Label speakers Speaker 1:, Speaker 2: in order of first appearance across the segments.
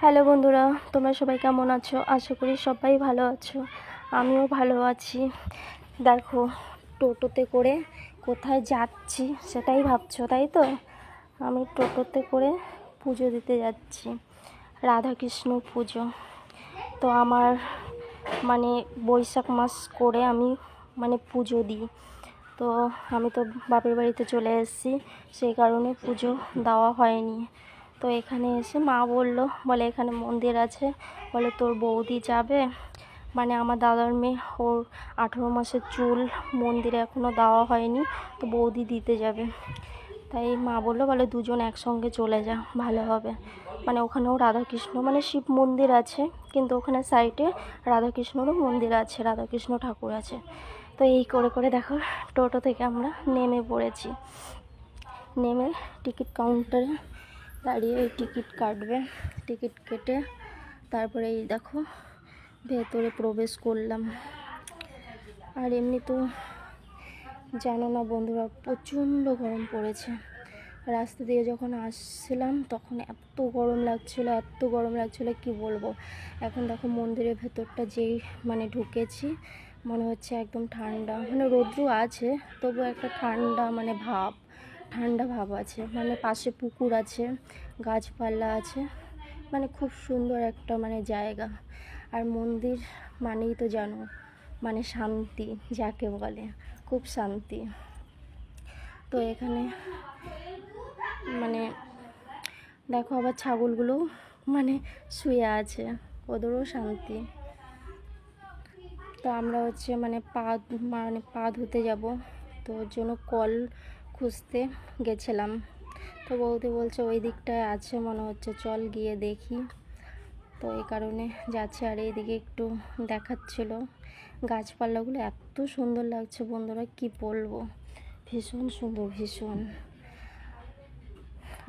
Speaker 1: Hello বন্ধুরা, তোমরা সবাই কেমন আছো? আশা করি সবাই ভালো আছো। আমিও ভালো আছি। দেখো, টোটোতে করে কোথায় যাচ্ছি সেটাই ভাবছো, তাই তো? আমি টোটোতে করে পুজো দিতে যাচ্ছি, রাধাকৃষ্ণ পুজো। তো আমার বৈশাখ মাস করে আমি পুজো দিই। তো আমি তো বাপের বাড়িতে চলে এসেছি, সেই কারণে পুজো দেওয়া হয়নি। তো এখানে এসে মা বলে এখানে মন্দির আছে, বলে তোর বৌদি যাবে, আমার দাদার মেয়ে, ওর 18 মাসের চুল মন্দিরে এখনও দেওয়া হয়নি, তো বৌদি দিতে যাবে। তাই মা বলে দুজন একসঙ্গে চলে যা, ভালো হবে। ওখানেও রাধাকৃষ্ণ শিব মন্দির আছে, কিন্তু ওখানে সাইডে রাধাকৃষ্ণরও মন্দির আছে, রাধাকৃষ্ণ ঠাকুর আছে। তো এই করে করে দেখো, টোটো থেকে আমরা নেমে পড়েছি। নেমে টিকিট কাউন্টারে দাঁড়িয়ে টিকিট কাটবে। টিকিট কেটে তারপরে এই দেখো ভেতরে প্রবেশ করলাম। আর এমনি তো জানো না বন্ধুরা, প্রচণ্ড গরম পড়েছে। রাস্তা দিয়ে যখন আসছিলাম তখন এত গরম লাগছিল কি বলবো। এখন দেখো মন্দিরের ভেতরটা যেই ঢুকেছি, মনে হচ্ছে একদম ঠান্ডা, রৌদ্র আছে তবু একটা ঠান্ডা ভাব আছে। পাশে পুকুর আছে, গাছপালা আছে, খুব সুন্দর একটা জায়গা। আর মন্দির মানেই তো জানো, শান্তি যাকে বলে, খুব শান্তি। তো এখানে দেখো আবার ছাগলগুলো শুয়ে আছে, ওদেরও শান্তি। তো আমরা হচ্ছে পা ধুতে যাব, তো ওর জন্য কল খুঁজতে গেছিলাম। তো বৌদি বলছে ওই দিকটায় আছে মনে হচ্ছে, চল গিয়ে দেখি। তো এই কারণে যাচ্ছে। আর এইদিকে একটু দেখাচ্ছিল, গাছপালাগুলো এত সুন্দর লাগছে বন্ধুরা, কি বলবো, ভীষণ সুন্দর, ভীষণ।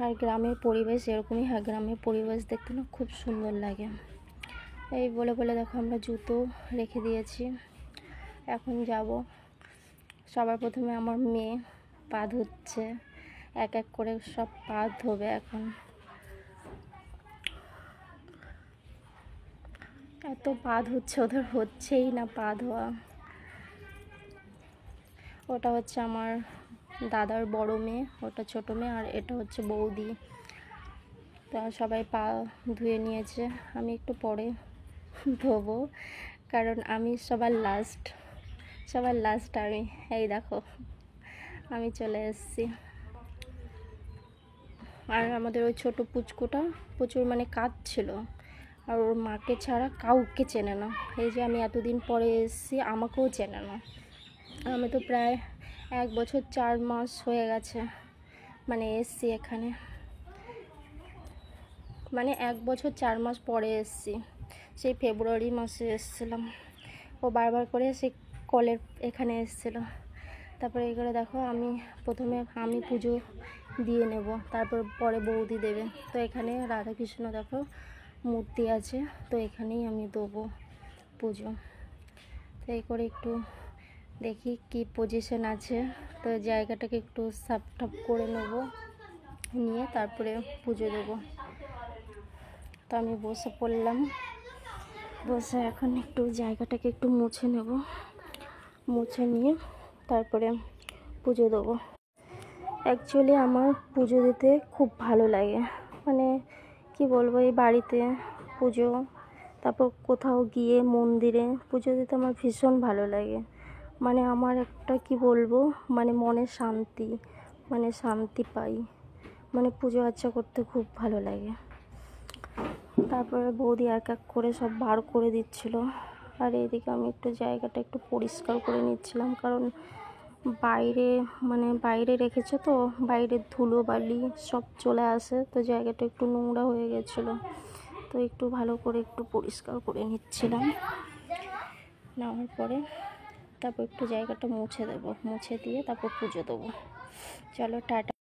Speaker 1: আর গ্রামের পরিবেশ এরকমই হয়, গ্রামের পরিবেশ দেখতে না খুব সুন্দর লাগে। এই বলে দেখো আমরা জুতো রেখে দিয়েছি, এখন যাব। সবার প্রথমে আমার মেয়ে পা ধুচ্ছে, এক এক করে সব পা ধোবে এখন। এত পা ধুচ্ছে, ওদের হচ্ছেই না পা ধোয়া। ওটা হচ্ছে আমার দাদার বড় মেয়ে, ওটা ছোট মেয়ে, আর এটা হচ্ছে বৌদি। তা সবাই পা ধুয়ে নিয়েছে, আমি একটু পরে ধোবো, কারণ আমি সবার লাস্ট আমি। এই দেখো আমি চলে এসেছি। আর আমাদের ওই ছোট পুচকুটা প্রচুর কাঁদছিল, আর ওর মাকে ছাড়া কাউকে চেনে না। এই যে আমি এতদিন পরে এসেছি, আমাকেও চেনে না। আমি তো প্রায় 1 বছর 4 মাস হয়ে গেছে এসছি এখানে, 1 বছর 4 মাস পরে এসছি, সেই ফেব্রুয়ারি মাসে এসেছিলাম। ও বারবার করে সেই কলের এখানে এসেছিলো। তারপরে এই করে দেখো, প্রথমে আমি পুজো দিয়ে নেব, তারপর পরে বৌদি দেবে। তো এখানে রাধাকৃষ্ণ দেখো মূর্তি আছে, তো এখানেই আমি দেবো পুজো। তো এই করে একটু দেখি কি পজিশন আছে, তো জায়গাটাকে একটু সাফ টাপ করে নেব, নিয়ে তারপরে পুজো দেবো। তো আমি বসে পড়লাম, বসে এখন একটু জায়গাটাকে একটু মুছে নেব, মুছে নিয়ে তারপরে পুজো দেবো। অ্যাকচুয়ালি আমার পুজো দিতে খুব ভালো লাগে, কি বলবো, এই বাড়িতে পুজো, তারপর কোথাও গিয়ে মন্দিরে পুজো দিতে আমার ভীষণ ভালো লাগে। আমার একটা কি বলবো, মনে শান্তি, শান্তি পাই, পুজো আর্চা করতে খুব ভালো লাগে। তারপরে বৌদি এক এক করে সব বার করে দিচ্ছিল, আর এইদিকে আমি একটু জায়গাটা একটু পরিষ্কার করে নিচ্ছিলাম, কারণ বাইরে রেখেছে, তো বাইরের ধুলো বালি সব চলে আসে, তো জায়গাটা একটু নোংরা হয়ে গেছিলো, তো একটু ভালো করে একটু পরিষ্কার করে নিচ্ছিলাম। নেওয়ার পরে তারপর একটু জায়গাটা মুছে দেবো, মুছে দিয়ে তারপর পুজো দেবো। চলো টাটা।